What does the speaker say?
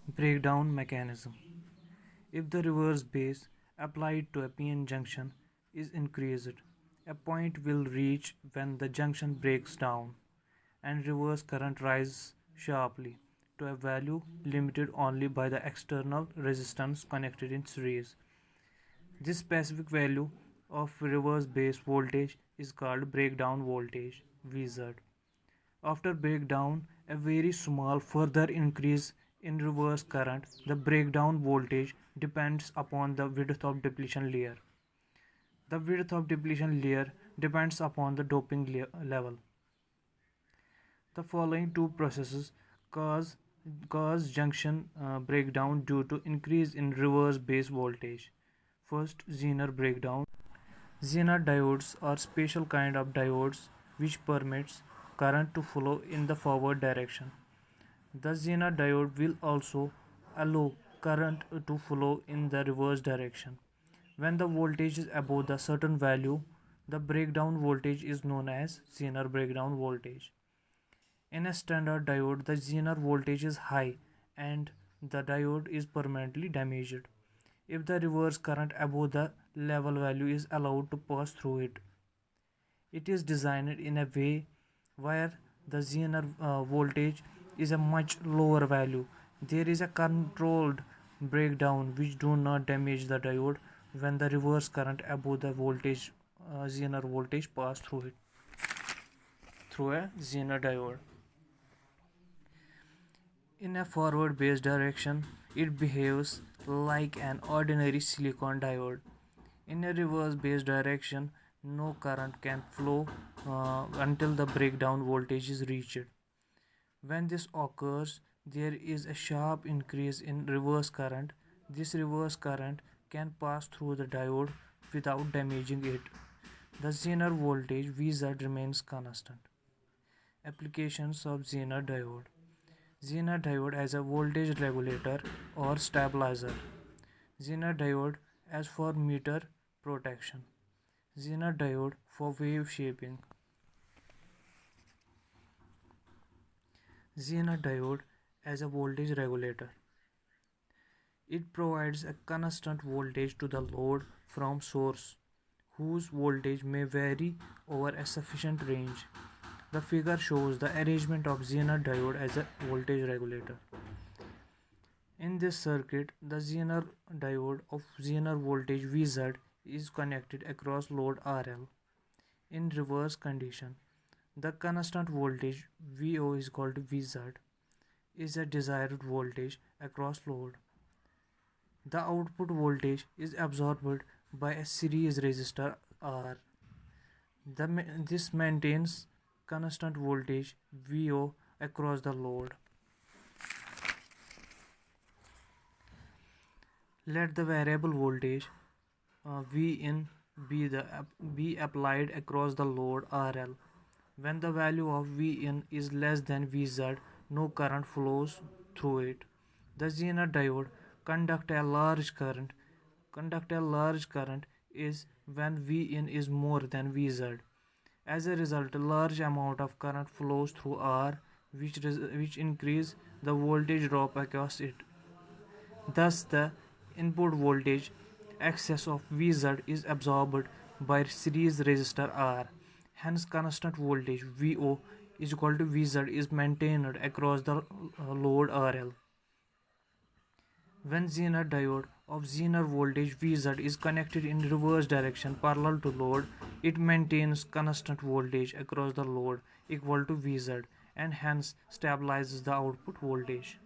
Breakdown mechanism. If the reverse base applied to a PN junction is increased, a point will reach when the junction breaks down and reverse current rises sharply to a value limited only by the external resistance connected in series. This specific value of reverse base voltage is called breakdown voltage (VZ). After breakdown, a very small further increase in reverse current. The breakdown voltage depends upon the width of depletion layer. The width of depletion layer depends upon the doping level. The following two processes cause junction breakdown due to increase in reverse base voltage. First, Zener breakdown. Zener diodes are special kind of diodes which permits current to flow in the forward direction. The Zener diode will also allow current to flow in the reverse direction. When the voltage is above the certain value, the breakdown voltage is known as Zener breakdown voltage. In a standard diode, the Zener voltage is high and the diode is permanently damaged if the reverse current above the level value is allowed to pass through it. It is designed in a way where the Zener voltage is a much lower value. There is a controlled breakdown which do not damage the diode when the reverse current above the voltage Zener voltage pass through it through a Zener diode. In a forward based direction, it behaves like an ordinary silicon diode. In a reverse based direction, no current can flow until the breakdown voltage is reached. When this occurs, there is a sharp increase in reverse current. This reverse current can pass through the diode without damaging it. The Zener voltage VZ remains constant. Applications of Zener diode. Zener diode as a voltage regulator or stabilizer. Zener diode as for meter protection. Zener diode for wave shaping. Zener diode as a voltage regulator. It provides a constant voltage to the load from source, whose voltage may vary over a sufficient range. The figure shows the arrangement of Zener diode as a voltage regulator. In this circuit, the Zener diode of Zener voltage VZ is connected across load RL. In reverse condition, the constant voltage VO is called VZ is a desired voltage across load. The output voltage is absorbed by a series resistor R. This maintains constant voltage VO across the load. Let the variable voltage Vin be applied across the load RL. When the value of Vin is less than Vz, no current flows through it. The Zener diode conduct a large current is when Vin is more than Vz. As a result, a large amount of current flows through R, which increase the voltage drop across it. Thus, the input voltage excess of Vz is absorbed by series resistor R. Hence, constant voltage VO is equal to Vz is maintained across the load RL. When Zener diode of Zener voltage VZ is connected in reverse direction parallel to load, it maintains constant voltage across the load equal to VZ and hence stabilizes the output voltage.